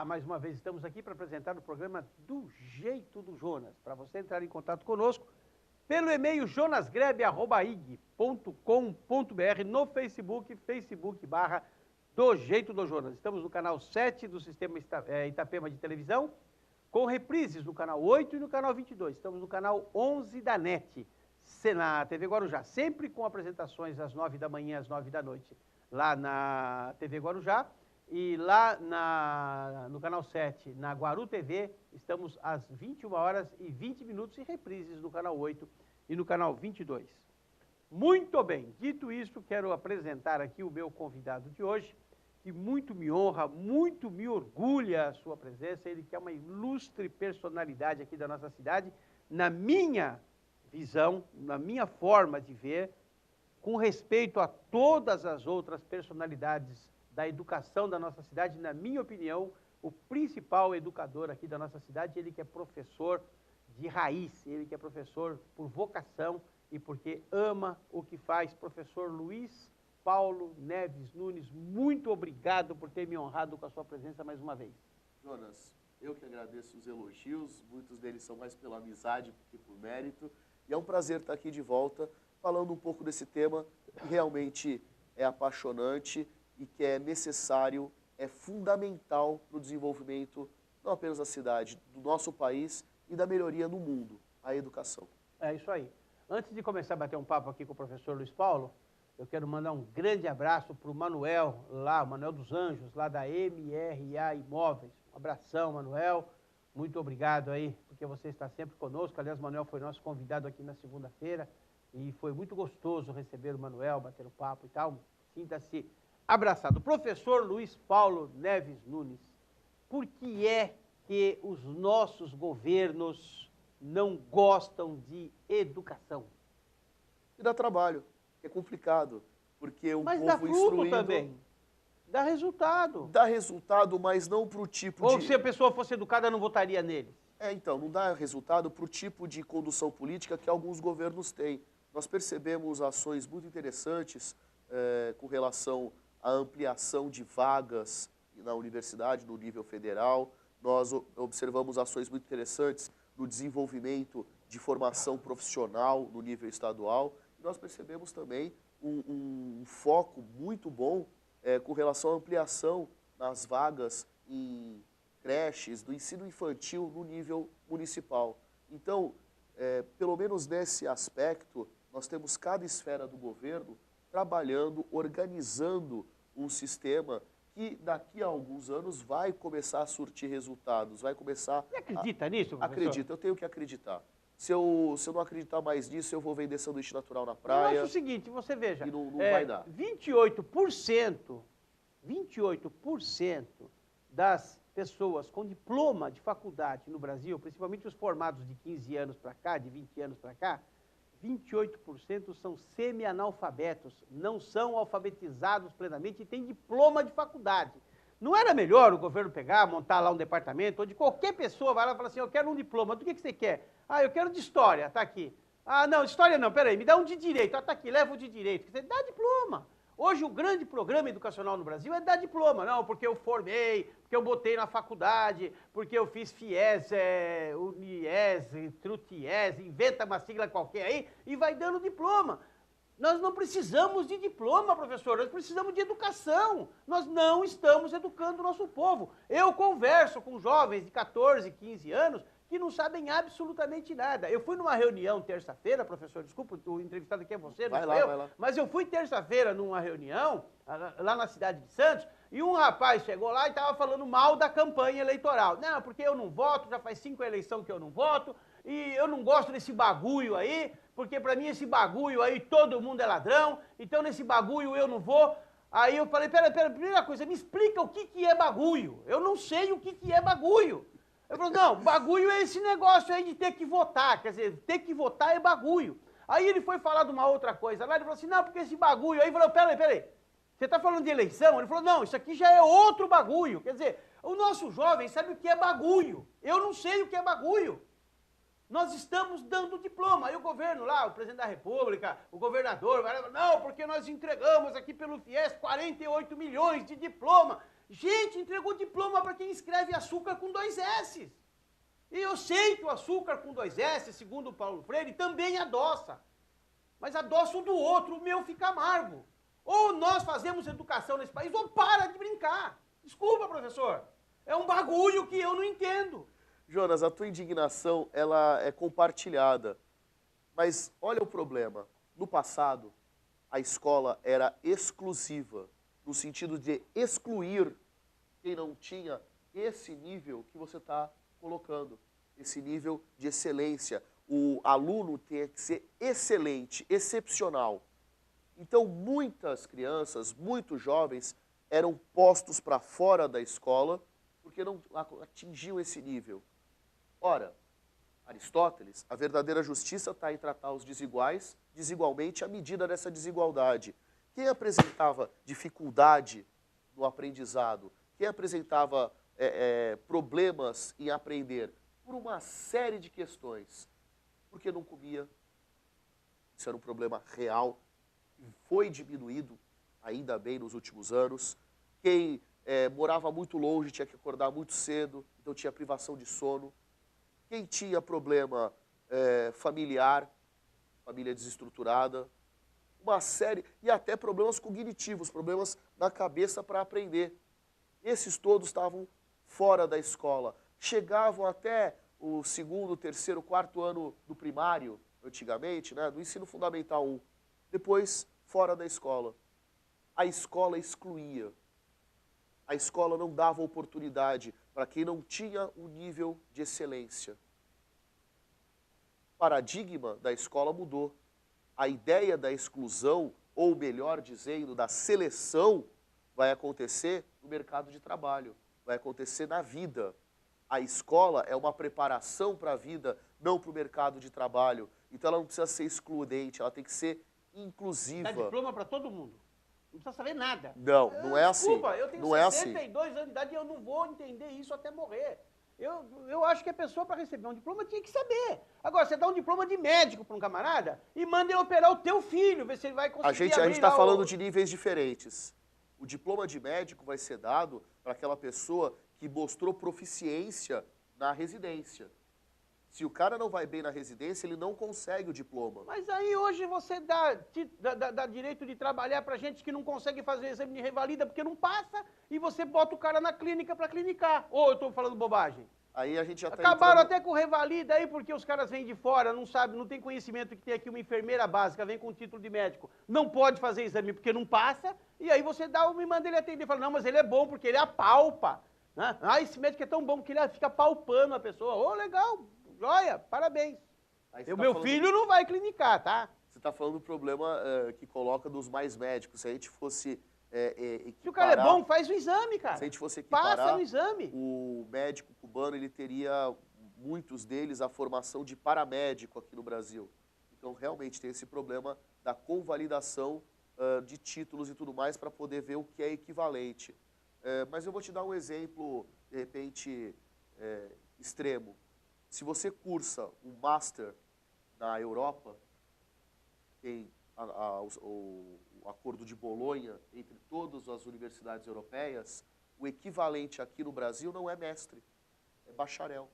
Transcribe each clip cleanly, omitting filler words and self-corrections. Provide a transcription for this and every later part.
Mais uma vez estamos aqui para apresentar o programa Do Jeito do Jonas. Para você entrar em contato conosco, pelo e-mail jonasgrebe@ig.com.br, no Facebook, Facebook/Do Jeito do Jonas. Estamos no canal 7 do Sistema Itapema de televisão, com reprises no canal 8 e no canal 22. Estamos no canal 11 da NET, na TV Guarujá, sempre com apresentações às 9 da manhã, às 9 da noite, lá na TV Guarujá. E lá no canal 7, na Guaru TV, estamos às 21h20 e reprises no canal 8 e no canal 22. Muito bem, dito isso, quero apresentar aqui o meu convidado de hoje, que muito me honra, muito me orgulha a sua presença. Ele que é uma ilustre personalidade aqui da nossa cidade, na minha visão, na minha forma de ver, com respeito a todas as outras personalidades da educação da nossa cidade, na minha opinião, o principal educador aqui da nossa cidade, ele que é professor de raiz, ele que é professor por vocação e porque ama o que faz. Professor Luiz Paulo Neves Nunes, muito obrigado por ter me honrado com a sua presença mais uma vez. Jonas, eu que agradeço os elogios, muitos deles são mais pela amizade que por mérito, e é um prazer estar aqui de volta, falando um pouco desse tema que realmente é apaixonante e que é necessário, é fundamental para o desenvolvimento, não apenas da cidade, do nosso país e da melhoria no mundo, a educação. É isso aí. Antes de começar a bater um papo aqui com o professor Luiz Paulo, eu quero mandar um grande abraço para o Manuel, o Manuel dos Anjos, lá da MRA Imóveis. Um abração, Manuel. Muito obrigado aí, porque você está sempre conosco. Aliás, o Manuel foi nosso convidado aqui na segunda-feira e foi muito gostoso receber o Manuel, bater um papo e tal. Sinta-se abraçado. Professor Luiz Paulo Neves Nunes, por que é que os nossos governos não gostam de educação? E dá trabalho, é complicado, porque o Mas povo dá fruto instruindo também. Dá resultado. dá resultado, mas não para o tipo Ou de... se a pessoa fosse educada, não votaria nele. Então, não dá resultado para o tipo de condução política que alguns governos têm. Nós percebemos ações muito interessantes com relação à ampliação de vagas na universidade, no nível federal. Nós observamos ações muito interessantes no desenvolvimento de formação profissional no nível estadual. E nós percebemos também um foco muito bom com relação à ampliação nas vagas em creches, do ensino infantil no nível municipal. Então, pelo menos nesse aspecto, nós temos cada esfera do governo trabalhando, organizando um sistema que daqui a alguns anos vai começar a surtir resultados, vai começar... Você acredita nisso, professor? Acredito, eu tenho que acreditar. Se eu não acreditar mais nisso, eu vou vender sanduíche natural na praia. Eu acho o seguinte, você veja, E não vai dar. 28% das pessoas com diploma de faculdade no Brasil, principalmente os formados de 15 anos para cá, de 20 anos para cá, 28% são semi-analfabetos, não são alfabetizados plenamente e têm diploma de faculdade. Não era melhor o governo pegar, montar lá um departamento, onde qualquer pessoa vai lá e fala assim, eu quero um diploma, do que você quer? Ah, eu quero de história, tá aqui. Ah, não, história não, peraí, me dá um de direito, tá aqui, leva o de direito. Você dá diploma. Hoje o grande programa educacional no Brasil é dar diploma. Não, porque eu formei, porque eu botei na faculdade, porque eu fiz FIES, UNIES, TRUTIES, inventa uma sigla qualquer aí e vai dando diploma. Nós não precisamos de diploma, professor, nós precisamos de educação. Nós não estamos educando o nosso povo. Eu converso com jovens de 14, 15 anos que não sabem absolutamente nada. Eu fui numa reunião terça-feira, professor, desculpa, o entrevistado aqui é você, não sou eu, vai lá. Mas eu fui terça-feira numa reunião, lá na cidade de Santos, e um rapaz chegou lá e estava falando mal da campanha eleitoral. Não, porque eu não voto, já faz 5 eleições que eu não voto, e eu não gosto desse bagulho aí, porque para mim esse bagulho aí todo mundo é ladrão, então nesse bagulho eu não vou. Aí eu falei, pera, primeira coisa, me explica o que é bagulho. Eu não sei o que é bagulho. Ele falou, não, bagulho é esse negócio aí de ter que votar, quer dizer, ter que votar é bagulho. Aí ele foi falar de uma outra coisa lá, ele falou assim, não, porque esse bagulho aí, falou, peraí, você está falando de eleição? Ele falou, não, isso aqui já é outro bagulho. Quer dizer, o nosso jovem sabe o que é bagulho, eu não sei o que é bagulho. Nós estamos dando diploma. Aí o governo lá, o presidente da República, o governador, vai lá, não, porque nós entregamos aqui pelo FIES 48 milhões de diploma. Gente, entregou diploma para quem escreve açúcar com 2 S. E eu sei que o açúcar com 2 S, segundo o Paulo Freire, também adoça. Mas adoça o do outro, o meu fica amargo. Ou nós fazemos educação nesse país, ou para de brincar. Desculpa, professor. É um bagulho que eu não entendo. Jonas, a tua indignação, ela é compartilhada. Mas olha o problema. No passado, a escola era exclusiva, no sentido de excluir quem não tinha esse nível que você está colocando, esse nível de excelência. O aluno tem que ser excelente, excepcional. Então, muitas crianças, muitos jovens eram postos para fora da escola porque não atingiam esse nível. Ora, Aristóteles, a verdadeira justiça está em tratar os desiguais desigualmente à medida dessa desigualdade. Quem apresentava dificuldade no aprendizado, quem apresentava problemas em aprender por uma série de questões, porque não comia, isso era um problema real, foi diminuído, ainda bem, nos últimos anos. Quem morava muito longe tinha que acordar muito cedo, então tinha privação de sono. Quem tinha problema familiar, família desestruturada, uma série, e até problemas cognitivos, problemas na cabeça para aprender. Esses todos estavam fora da escola. Chegavam até o 2º, 3º, 4º ano do primário, antigamente, né, do ensino fundamental 1. Depois, fora da escola. A escola excluía. A escola não dava oportunidade para quem não tinha o nível de excelência. O paradigma da escola mudou. A ideia da exclusão, ou melhor dizendo, da seleção, vai acontecer no mercado de trabalho, vai acontecer na vida. A escola é uma preparação para a vida, não para o mercado de trabalho. Então ela não precisa ser excludente, ela tem que ser inclusiva. Dá diploma para todo mundo. Não precisa saber nada. Não, não é assim. Desculpa, eu tenho não 62 anos de idade e eu não vou entender isso até morrer. Eu acho que a pessoa, para receber um diploma, tinha que saber. Agora, você dá um diploma de médico para um camarada e manda ele operar o teu filho, ver se ele vai conseguir A gente está falando de níveis diferentes. O diploma de médico vai ser dado para aquela pessoa que mostrou proficiência na residência. Se o cara não vai bem na residência, ele não consegue o diploma. Mas aí hoje você dá direito de trabalhar para gente que não consegue fazer exame de revalida porque não passa e você bota o cara na clínica para clinicar. Ou eu estou falando bobagem? Aí a gente já Acabaram até com revalida aí porque os caras vêm de fora, não sabem, não tem conhecimento que tem aqui uma enfermeira básica, vem com título de médico, não pode fazer exame porque não passa, e aí você me manda ele atender, fala, não, mas ele é bom porque ele apalpa. Né? Ah, esse médico é tão bom que ele fica palpando a pessoa. Ô, legal, joia, parabéns. O meu filho não vai clinicar, tá? Você está falando do problema que coloca dos mais médicos. Se a gente fosse se o cara é bom, faz o exame, cara. Se a gente fosse equiparar, passa no exame. O médico cubano, ele teria, muitos deles, a formação de paramédico aqui no Brasil. Então, realmente, tem esse problema da convalidação de títulos e tudo mais para poder ver o que é equivalente. Mas eu vou te dar um exemplo, de repente, extremo. Se você cursa um Master na Europa, tem o Acordo de Bolonha entre todas as universidades europeias, o equivalente aqui no Brasil não é mestre, é bacharel.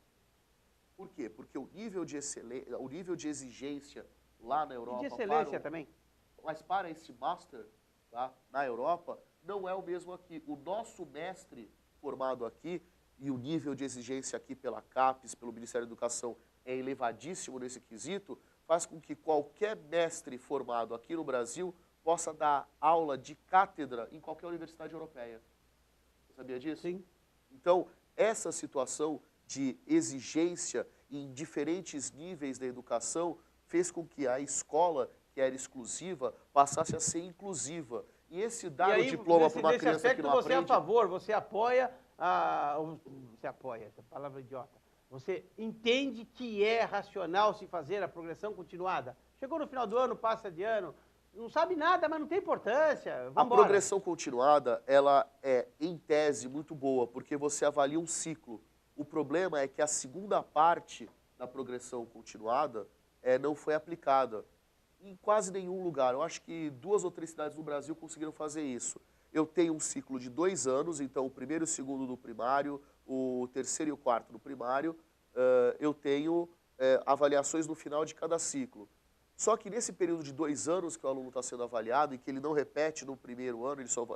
Por quê? Porque o nível de excelência, o nível de exigência lá na Europa... E de excelência também. Mas para esse Master, tá, na Europa, não é o mesmo aqui. O nosso mestre formado aqui, e o nível de exigência aqui pela CAPES, pelo Ministério da Educação, é elevadíssimo nesse quesito, faz com que qualquer mestre formado aqui no Brasil possa dar aula de cátedra em qualquer universidade europeia. Você sabia disso? Sim. Então, essa situação de exigência em diferentes níveis da educação fez com que a escola, que era exclusiva, passasse a ser inclusiva. E esse dar o diploma para uma criança que não aprende... Você é a favor, você apoia você apoia, essa palavra idiota. Você entende que é racional se fazer a progressão continuada? Chegou no final do ano, passa de ano, não sabe nada, mas não tem importância. Vambora. A progressão continuada, ela é, em tese, muito boa, porque você avalia um ciclo. O problema é que a segunda parte da progressão continuada não foi aplicada em quase nenhum lugar. Eu acho que 2 ou 3 cidades do Brasil conseguiram fazer isso. eu tenho um ciclo de 2 anos, então o primeiro e o segundo do primário, o terceiro e o quarto do primário, eu tenho avaliações no final de cada ciclo. Só que nesse período de 2 anos que o aluno está sendo avaliado e que ele não repete no primeiro ano, ele só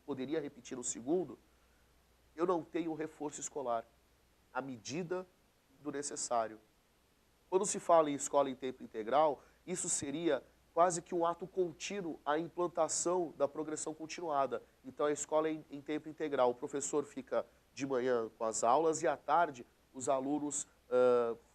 poderia repetir no segundo, eu não tenho reforço escolar, à medida do necessário. Quando se fala em escola em tempo integral, isso seria quase que um ato contínuo à implantação da progressão continuada. Então, a escola é em tempo integral. O professor fica de manhã com as aulas e à tarde os alunos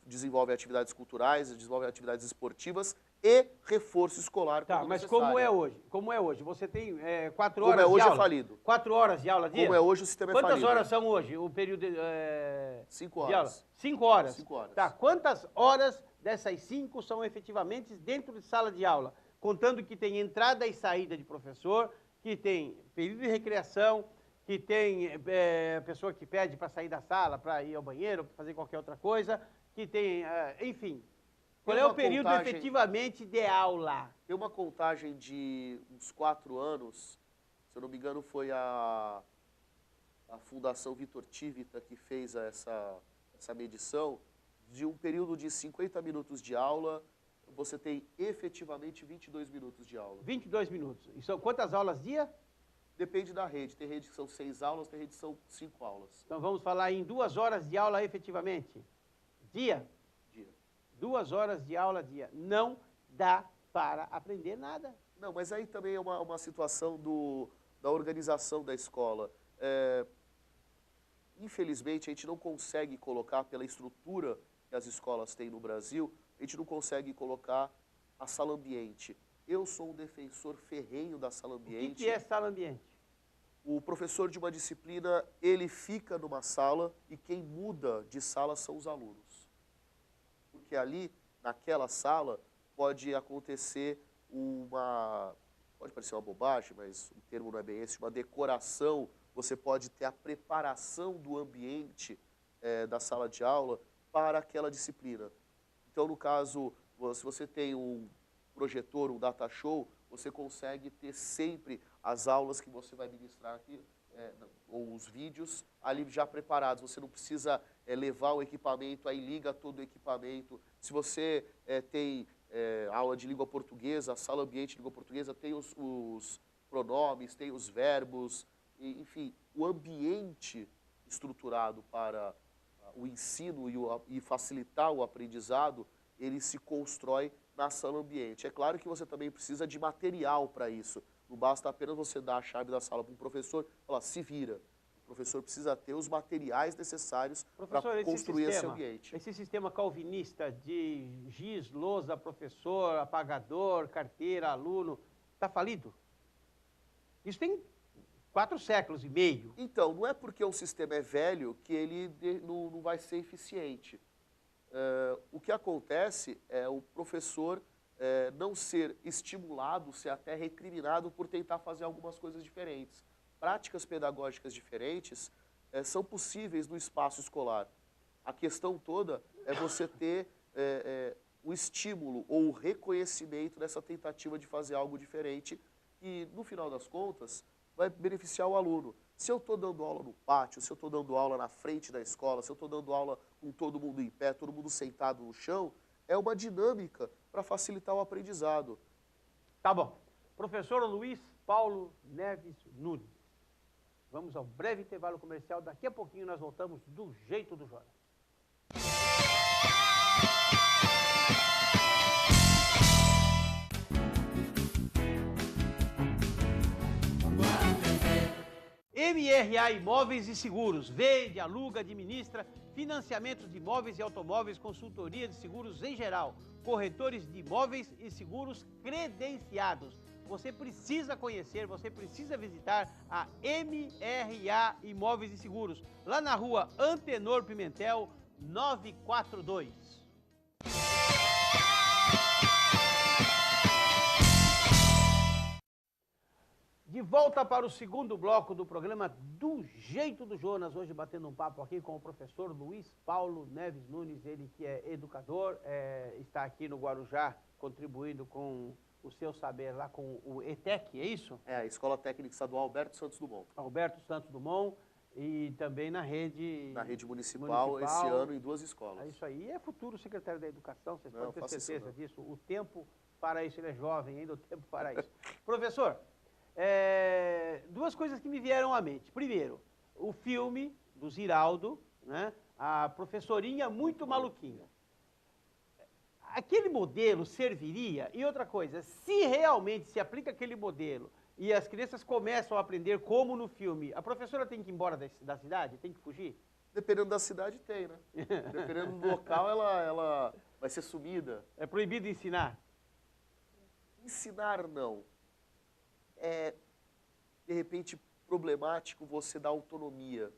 desenvolvem atividades culturais, desenvolvem atividades esportivas e reforço escolar. Tá, mas necessário. como é hoje? Como é hoje? Você tem 4 horas Como é hoje de aula? é falido. 4 horas de aula dia? Como é hoje o sistema é falido. Quantas horas são hoje o período 5 de aula? horas. 5 horas. 5 horas. Tá, quantas horas dessas 5 são efetivamente dentro de sala de aula? Contando que tem entrada e saída de professor, que tem período de recreação, que tem pessoa que pede para sair da sala, para ir ao banheiro, para fazer qualquer outra coisa, que tem, enfim. Qual é o período efetivamente de aula? Tem uma contagem de uns 4 anos, se eu não me engano foi a Fundação Vitor Tivita que fez essa medição, de um período de 50 minutos de aula, você tem efetivamente 22 minutos de aula. 22 minutos. E são quantas aulas dia? Depende da rede. Tem rede que são 6 aulas, tem rede que são 5 aulas. Então vamos falar em 2 horas de aula efetivamente. Dia? Dia. 2 horas de aula dia. Não dá para aprender nada. Não, mas aí também é uma situação da organização da escola. Infelizmente, a gente não consegue colocar, pela estrutura que as escolas têm no Brasil, a gente não consegue colocar a sala ambiente. Eu sou um defensor ferrenho da sala ambiente. O que é sala ambiente? O professor de uma disciplina, ele fica numa sala e quem muda de sala são os alunos. Porque ali, naquela sala, pode acontecer pode parecer uma bobagem, mas o termo não é bem esse, uma decoração. Você pode ter a preparação do ambiente da sala de aula para aquela disciplina. Então, no caso, se você tem um projetor, um data show, você consegue ter sempre as aulas que você vai ministrar aqui, ou os vídeos, ali já preparados. Você não precisa levar o equipamento, aí liga todo o equipamento. Se você tem aula de língua portuguesa, a sala ambiente de língua portuguesa tem os pronomes, tem os verbos, enfim, o ambiente estruturado para o ensino e facilitar o aprendizado, ele se constrói na sala ambiente. É claro que você também precisa de material para isso. Não basta apenas você dar a chave da sala para um professor e falar, se vira. O professor precisa ter os materiais necessários para construir esse ambiente. Esse sistema calvinista de giz, lousa, professor, apagador, carteira, aluno, está falido? Isso tem 4 séculos e meio. Então, não é porque o sistema é velho que ele não vai ser eficiente. O que acontece é o professor não ser estimulado, ser até recriminado por tentar fazer algumas coisas diferentes. Práticas pedagógicas diferentes são possíveis no espaço escolar. A questão toda é você ter o estímulo ou o reconhecimento dessa tentativa de fazer algo diferente e, no final das contas, vai beneficiar o aluno. Se eu estou dando aula no pátio, se eu estou dando aula na frente da escola, se eu estou dando aula com todo mundo em pé, todo mundo sentado no chão, é uma dinâmica para facilitar o aprendizado. Tá bom. Professor Luiz Paulo Neves Nunes. Vamos ao breve intervalo comercial. Daqui a pouquinho nós voltamos do jeito do Jonas. MRA Imóveis e Seguros. Vende, aluga, administra financiamentos de imóveis e automóveis, consultoria de seguros em geral, corretores de imóveis e seguros credenciados. Você precisa conhecer, você precisa visitar a MRA Imóveis e Seguros, lá na rua Antenor Pimentel, 942. De volta para o segundo bloco do programa Do Jeito do Jonas, hoje batendo um papo aqui com o professor Luiz Paulo Neves Nunes, ele que é educador, está aqui no Guarujá contribuindo com o seu saber lá com o ETEC, é isso? É, a Escola Técnica Estadual Alberto Santos Dumont. Alberto Santos Dumont e também na rede... Na rede municipal, esse ano em 2 escolas. É isso aí, e é futuro secretário da Educação, vocês Não, podem ter certeza isso disso, o tempo para isso, ele é jovem ainda, o tempo para isso. Professor, duas coisas que me vieram à mente. Primeiro, o filme do Ziraldo, né? A professorinha muito maluquinha. Aquele modelo serviria? E outra coisa, se realmente se aplica aquele modelo e as crianças começam a aprender como no filme, a professora tem que ir embora da cidade? Tem que fugir? Dependendo da cidade, tem, né? Dependendo do local, ela vai ser sumida. É proibido ensinar? Ensinar, não. É, de repente, problemático você dar autonomia.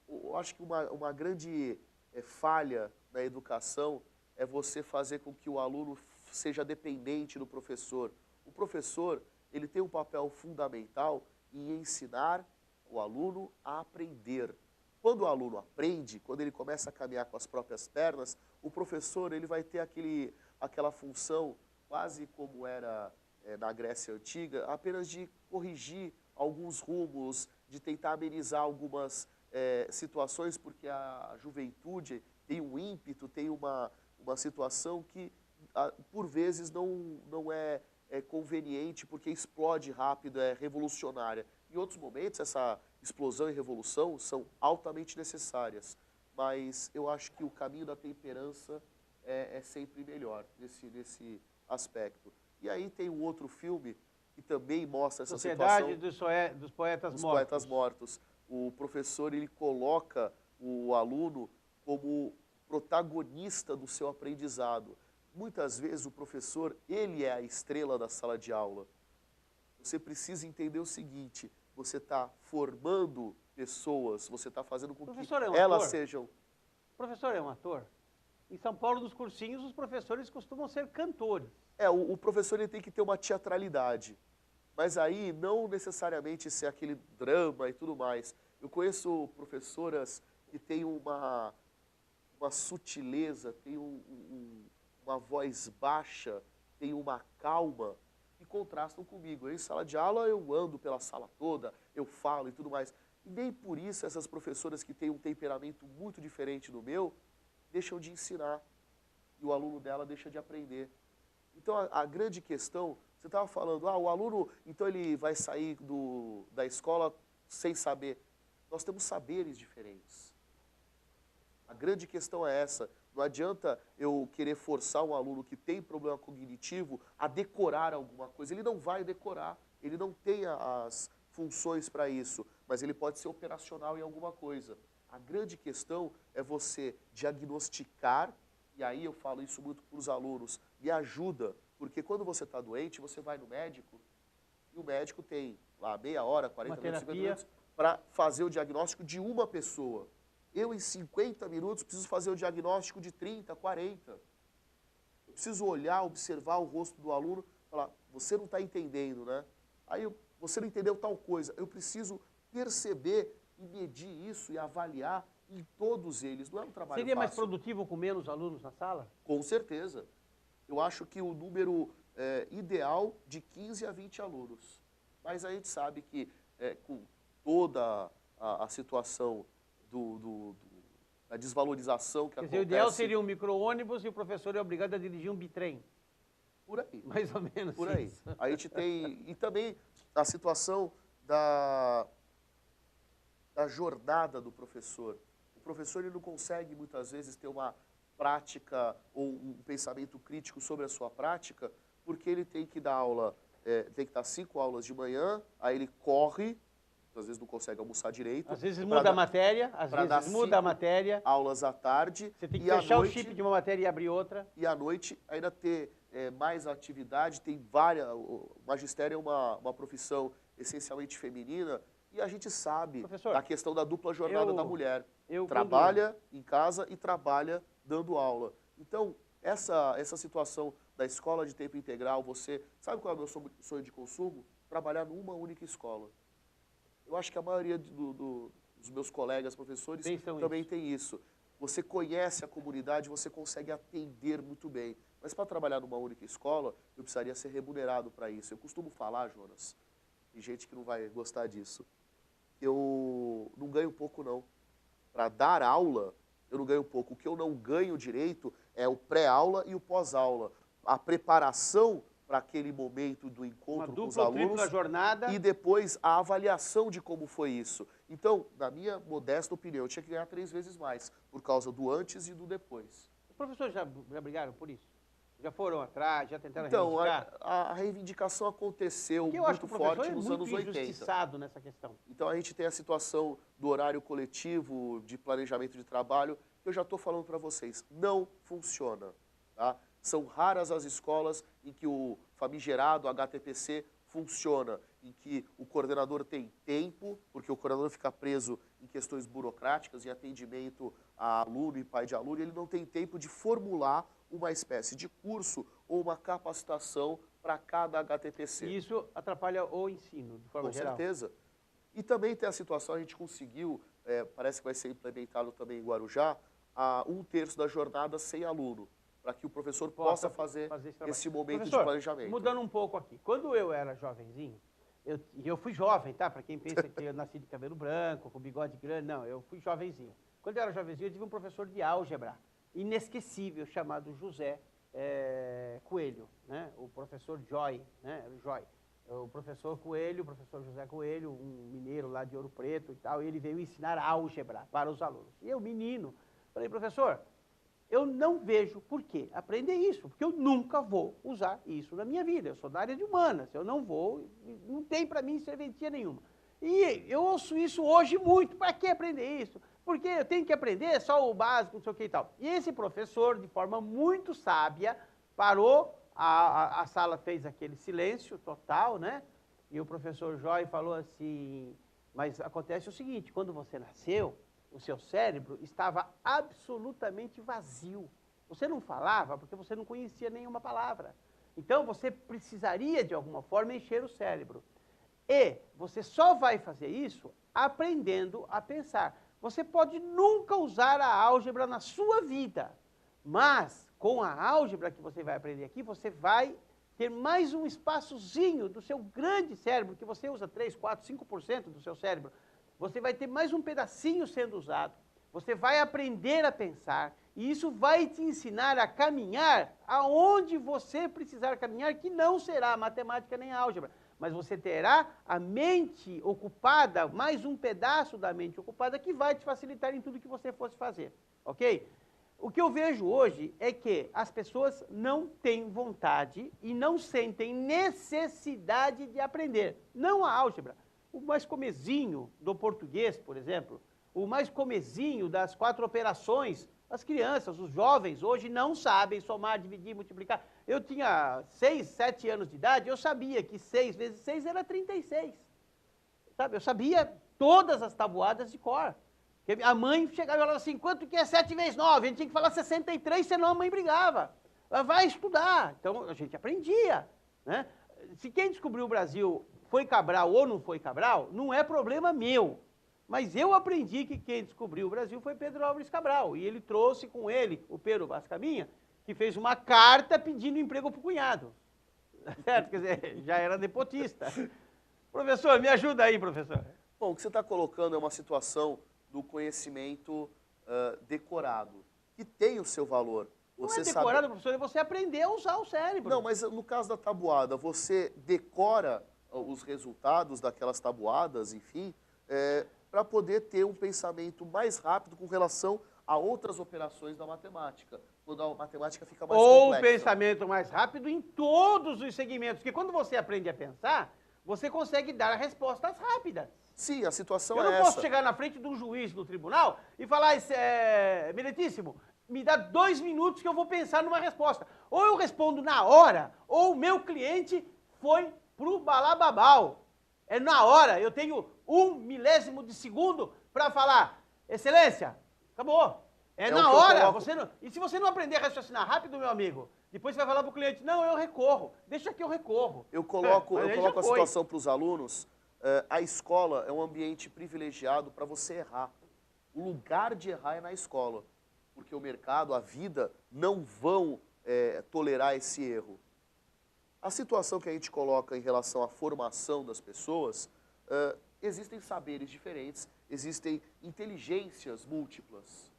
Eu acho que uma grande falha na educação é você fazer com que o aluno seja dependente do professor. O professor, ele tem um papel fundamental em ensinar o aluno a aprender. Quando o aluno aprende, quando ele começa a caminhar com as próprias pernas, o professor ele vai ter aquela função, quase como era na Grécia Antiga, apenas de corrigir alguns rumos, de tentar amenizar algumas situações, porque a juventude tem um ímpeto, tem uma situação que, por vezes, não é conveniente, porque explode rápido, é revolucionária. Em outros momentos, essa explosão e revolução são altamente necessárias, mas eu acho que o caminho da temperança é sempre melhor nesse aspecto. E aí tem um outro filme que também mostra essa situação. Sociedade dos Poetas Dos Mortos. Poetas Mortos. O professor ele coloca o aluno como protagonista do seu aprendizado. Muitas vezes o professor, ele é a estrela da sala de aula. Você precisa entender o seguinte, você está formando pessoas, você está fazendo com que elas sejam... O professor é um ator? Em São Paulo, nos cursinhos, os professores costumam ser cantores. O professor ele tem que ter uma teatralidade, mas aí não necessariamente ser aquele drama e tudo mais. Eu conheço professoras que têm uma sutileza, têm uma voz baixa, têm uma calma, que contrastam comigo. Em sala de aula eu ando pela sala toda, eu falo e tudo mais. E nem por isso essas professoras que têm um temperamento muito diferente do meu, deixam de ensinar. E o aluno dela deixa de aprender. Então a grande questão, você estava falando, o aluno, então ele vai sair da escola sem saber. Nós temos saberes diferentes. A grande questão é essa. Não adianta eu querer forçar um aluno que tem problema cognitivo a decorar alguma coisa. Ele não vai decorar, ele não tem as funções para isso, mas ele pode ser operacional em alguma coisa. A grande questão é você diagnosticar, e aí eu falo isso muito para os alunos, me ajuda, porque quando você está doente, você vai no médico, e o médico tem lá meia hora, 40 minutos, 50 minutos, para fazer o diagnóstico de uma pessoa. Eu, em 50 minutos, preciso fazer o diagnóstico de 30, 40. Eu preciso olhar, observar o rosto do aluno, falar, você não está entendendo, né? Aí, você não entendeu tal coisa. Eu preciso perceber e medir isso e avaliar em todos eles. Não é um trabalho Seria fácil. mais produtivo com menos alunos na sala? Com certeza. Eu acho que o número ideal de 15 a 20 alunos. Mas a gente sabe que com toda a situação da desvalorização que acontece... O ideal seria um micro-ônibus e o professor é obrigado a dirigir um bitrem. Por aí. Mais ou menos por aí. Isso. A gente tem... E também a situação da jornada do professor. O professor ele não consegue, muitas vezes, ter uma prática ou um pensamento crítico sobre a sua prática, porque ele tem que dar aula, tem que dar 5 aulas de manhã, aí ele corre, às vezes não consegue almoçar direito. Às vezes muda a matéria, aulas à tarde. Você tem que fechar o chip de uma matéria e abrir outra. E à noite ainda ter mais atividade, tem várias... O magistério é uma profissão essencialmente feminina, e a gente sabe da questão da dupla jornada da mulher. Trabalha em casa e trabalha dando aula. Então, essa situação da escola de tempo integral, você... Sabe qual é o meu sonho de consumo? trabalhar numa única escola. Eu acho que a maioria dos meus colegas professores também tem isso. Você conhece a comunidade, você consegue atender muito bem. Mas para trabalhar numa única escola, eu precisaria ser remunerado para isso. Eu costumo falar, Jonas, tem gente que não vai gostar disso, eu não ganho pouco, não. Para dar aula, eu não ganho pouco. O que eu não ganho direito é o pré-aula e o pós-aula. A preparação para aquele momento do encontro com os alunos jornada. E depois a avaliação de como foi isso. Então, na minha modesta opinião, eu tinha que ganhar 3 vezes mais, por causa do antes e do depois. Os professores já brigaram por isso? Já foram atrás, já tentaram reivindicar? Então, a reivindicação aconteceu muito forte nos anos 80. Eu acho que o professor é muito injustiçado nessa questão. Então, a gente tem a situação do horário coletivo, de planejamento de trabalho, que eu já estou falando para vocês, não funciona. Tá? São raras as escolas em que o famigerado HTPC funciona, em que o coordenador tem tempo, porque o coordenador fica preso em questões burocráticas e atendimento a aluno e pai de aluno, e ele não tem tempo de formular uma espécie de curso ou uma capacitação para cada HTPC. E isso atrapalha o ensino, de forma geral. Com certeza. E também tem a situação, a gente conseguiu, parece que vai ser implementado também em Guarujá, 1/3 da jornada sem aluno, para que o professor possa fazer esse momento de planejamento. Mudando um pouco aqui, quando eu era jovenzinho, eu fui jovem, tá? Para quem pensa que eu nasci de cabelo branco, com bigode grande, não, eu fui jovenzinho. Quando eu era jovenzinho, eu tive um professor de álgebra, inesquecível, chamado José Coelho, né? O professor Joy, né? O professor Coelho, o professor José Coelho, um mineiro lá de Ouro Preto e tal, e ele veio ensinar álgebra para os alunos. E eu, menino, falei, professor, eu não vejo por que aprender isso, porque eu nunca vou usar isso na minha vida. Eu sou da área de humanas, eu não vou, não tem para mim serventia nenhuma. E eu ouço isso hoje muito, para que aprender isso? Porque eu tenho que aprender só o básico, não sei o que e tal. E esse professor, de forma muito sábia, parou, a sala fez aquele silêncio total, né? E o professor Joy falou assim, mas acontece o seguinte, quando você nasceu, o seu cérebro estava absolutamente vazio. Você não falava porque você não conhecia nenhuma palavra. Então, você precisaria, de alguma forma, encher o cérebro. E você só vai fazer isso aprendendo a pensar. Você pode nunca usar a álgebra na sua vida, mas com a álgebra que você vai aprender aqui, você vai ter mais um espaçozinho do seu grande cérebro, que você usa 3, 4, 5% do seu cérebro. Você vai ter mais um pedacinho sendo usado, você vai aprender a pensar, e isso vai te ensinar a caminhar aonde você precisar caminhar, que não será a matemática nem a álgebra, mas você terá a mente ocupada, mais um pedaço da mente ocupada, que vai te facilitar em tudo que você fosse fazer, ok? O que eu vejo hoje é que as pessoas não têm vontade e não sentem necessidade de aprender, não a álgebra. O mais comezinho do português, por exemplo, o mais comezinho das 4 operações, as crianças, os jovens hoje não sabem somar, dividir, multiplicar. Eu tinha 6, 7 anos de idade, eu sabia que 6 vezes 6 era 36. Sabe? Eu sabia todas as tabuadas de cor. A mãe chegava e falava assim, quanto que é 7 vezes 9? A gente tinha que falar 63, senão a mãe brigava. Ela vai estudar. Então, a gente aprendia, né? Se quem descobriu o Brasil foi Cabral ou não foi Cabral, não é problema meu. Mas eu aprendi que quem descobriu o Brasil foi Pedro Álvares Cabral. E ele trouxe com ele o Pero Vaz Caminha, que fez uma carta pedindo emprego para o cunhado. Certo? Quer dizer, já era nepotista. Professor, me ajuda aí, professor. Bom, o que você está colocando é uma situação do conhecimento decorado, que tem o seu valor. Você não é decorado, professor, é você aprender a usar o cérebro. Não, mas no caso da tabuada, você decora os resultados daquelas tabuadas, enfim, para poder ter um pensamento mais rápido com relação a outras operações da matemática, quando a matemática fica mais complexa. Ou pensamento mais rápido em todos os segmentos, porque quando você aprende a pensar, você consegue dar respostas rápidas. Sim, a situação é essa. Eu não posso chegar na frente de um juiz no tribunal e falar, meritíssimo, me dá 2 minutos que eu vou pensar numa resposta. Ou eu respondo na hora, ou o meu cliente foi pro balababau. É na hora, eu tenho 1 milésimo de segundo para falar, excelência, acabou. É o na que eu hora! coloco. Você não... E se você não aprender a raciocinar rápido, meu amigo, depois você vai falar pro cliente, não, eu recorro. Deixa que eu recorro. Eu coloco Mas aí já a foi. situação para os alunos, a escola é um ambiente privilegiado para você errar. O lugar de errar é na escola, porque o mercado, a vida, não vão tolerar esse erro. A situação que a gente coloca em relação à formação das pessoas, existem saberes diferentes, existem inteligências múltiplas.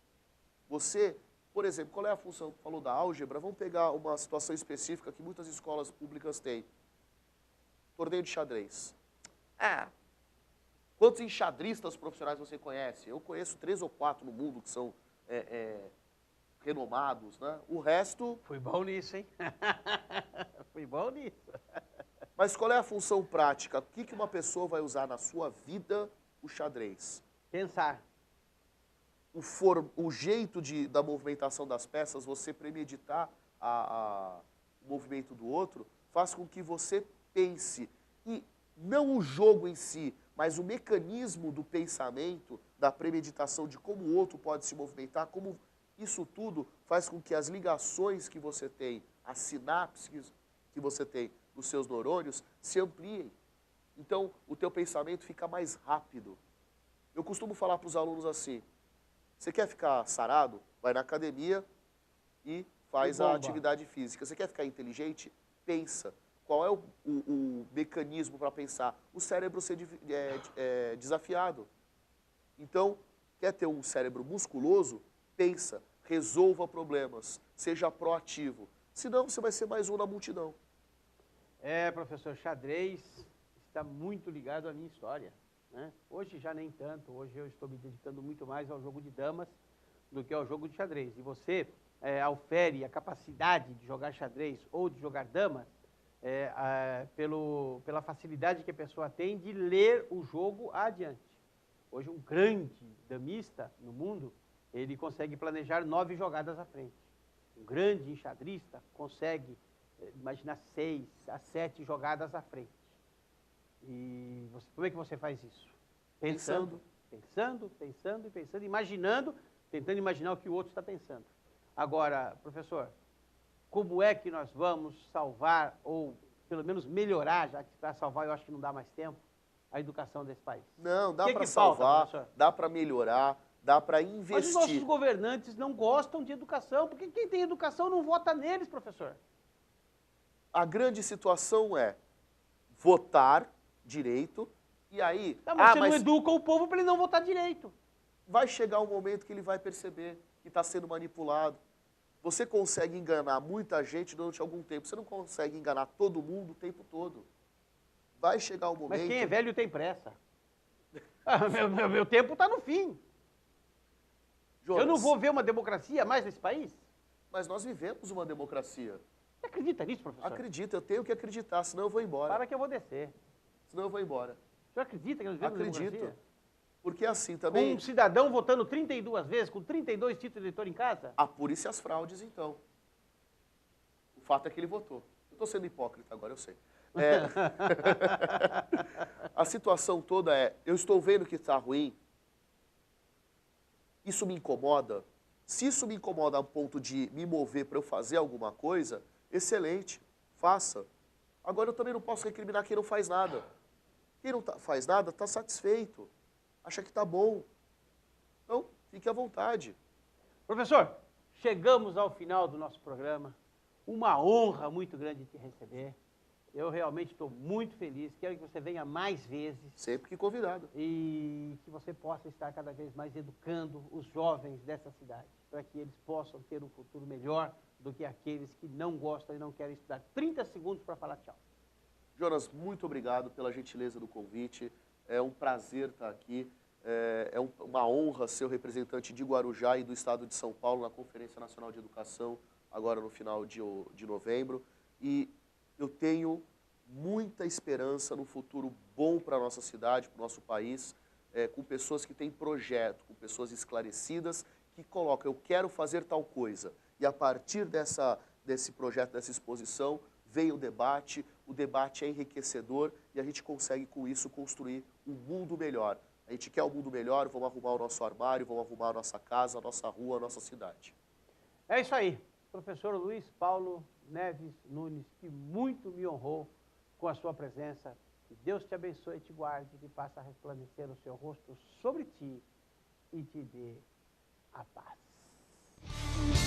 Você, por exemplo, qual é a função? Falou da álgebra, vamos pegar uma situação específica que muitas escolas públicas têm. Torneio de xadrez. Quantos enxadristas profissionais você conhece? Eu conheço 3 ou 4 no mundo que são renomados, né? O resto... Fui bom nisso, hein? Fui bom nisso. Mas qual é a função prática? O que uma pessoa vai usar na sua vida o xadrez? Pensar. O jeito da movimentação das peças, você premeditar o movimento do outro, faz com que você pense. E não o jogo em si, mas o mecanismo do pensamento, da premeditação de como o outro pode se movimentar, como isso tudo faz com que as ligações que você tem, as sinapses que você tem nos seus neurônios, se ampliem. Então, o teu pensamento fica mais rápido. Eu costumo falar para os alunos assim, você quer ficar sarado? Vai na academia e faz a atividade física. Você quer ficar inteligente? Pensa. Qual é o mecanismo para pensar? O cérebro ser desafiado. Então, quer ter um cérebro musculoso? Pensa, resolva problemas, seja proativo. Senão, você vai ser mais um na multidão. Professor, xadrez está muito ligado à minha história. Né? Hoje já nem tanto, hoje eu estou me dedicando muito mais ao jogo de damas do que ao jogo de xadrez. E você aufere a capacidade de jogar xadrez ou de jogar damas pela facilidade que a pessoa tem de ler o jogo adiante. Hoje um grande damista no mundo, ele consegue planejar 9 jogadas à frente. Um grande enxadrista consegue imaginar 6 a 7 jogadas à frente. E como é que você faz isso? Pensando, imaginando, tentando imaginar o que o outro está pensando. Agora, professor, como é que nós vamos salvar, ou pelo menos melhorar, já que para salvar eu acho que não dá mais tempo, a educação desse país? Não, dá para salvar, dá para melhorar, dá para investir. Mas os nossos governantes não gostam de educação, porque quem tem educação não vota neles, professor. A grande situação é votar direito, e aí... Mas você não educa o povo para ele não votar direito. Vai chegar um momento que ele vai perceber que está sendo manipulado. Você consegue enganar muita gente durante algum tempo, você não consegue enganar todo mundo o tempo todo. Vai chegar um momento... Mas quem é velho tem pressa. Meu tempo está no fim. Jonas, eu não vou ver uma democracia mais nesse país? Mas nós vivemos uma democracia. Você acredita nisso, professor? Acredito, eu tenho que acreditar, senão eu vou embora. Para que eu vou descer. Senão eu vou embora. O senhor acredita que nós vivemos uma democracia? Acredito. Porque assim também... Com um cidadão votando 32 vezes, com 32 títulos de eleitor em casa? Apure-se as fraudes, então. O fato é que ele votou. Eu estou sendo hipócrita agora, eu sei. A situação toda é, eu estou vendo que está ruim, isso me incomoda. Se isso me incomoda a ponto de me mover para eu fazer alguma coisa, excelente, faça. Agora eu também não posso recriminar quem não faz nada. Quem não faz nada está satisfeito, acha que está bom. Então, fique à vontade. Professor, chegamos ao final do nosso programa. Uma honra muito grande te receber. Eu realmente estou muito feliz. Quero que você venha mais vezes. Sempre que convidado. E que você possa estar cada vez mais educando os jovens dessa cidade, para que eles possam ter um futuro melhor do que aqueles que não gostam e não querem estudar. 30 segundos para falar tchau. Jonas, muito obrigado pela gentileza do convite. É um prazer estar aqui. Uma honra ser o representante de Guarujá e do estado de São Paulo na Conferência Nacional de Educação, agora no final de novembro. E eu tenho muita esperança no futuro bom para a nossa cidade, para o nosso país, com pessoas que têm projeto, com pessoas esclarecidas, que colocam, eu quero fazer tal coisa. E a partir desse projeto, dessa exposição, vem o debate é enriquecedor e a gente consegue com isso construir um mundo melhor. A gente quer um mundo melhor, vamos arrumar o nosso armário, vamos arrumar a nossa casa, a nossa rua, a nossa cidade. É isso aí. Professor Luiz Paulo Neves Nunes, que muito me honrou com a sua presença. Que Deus te abençoe e te guarde, que faça resplandecer o seu rosto sobre ti e te dê a paz.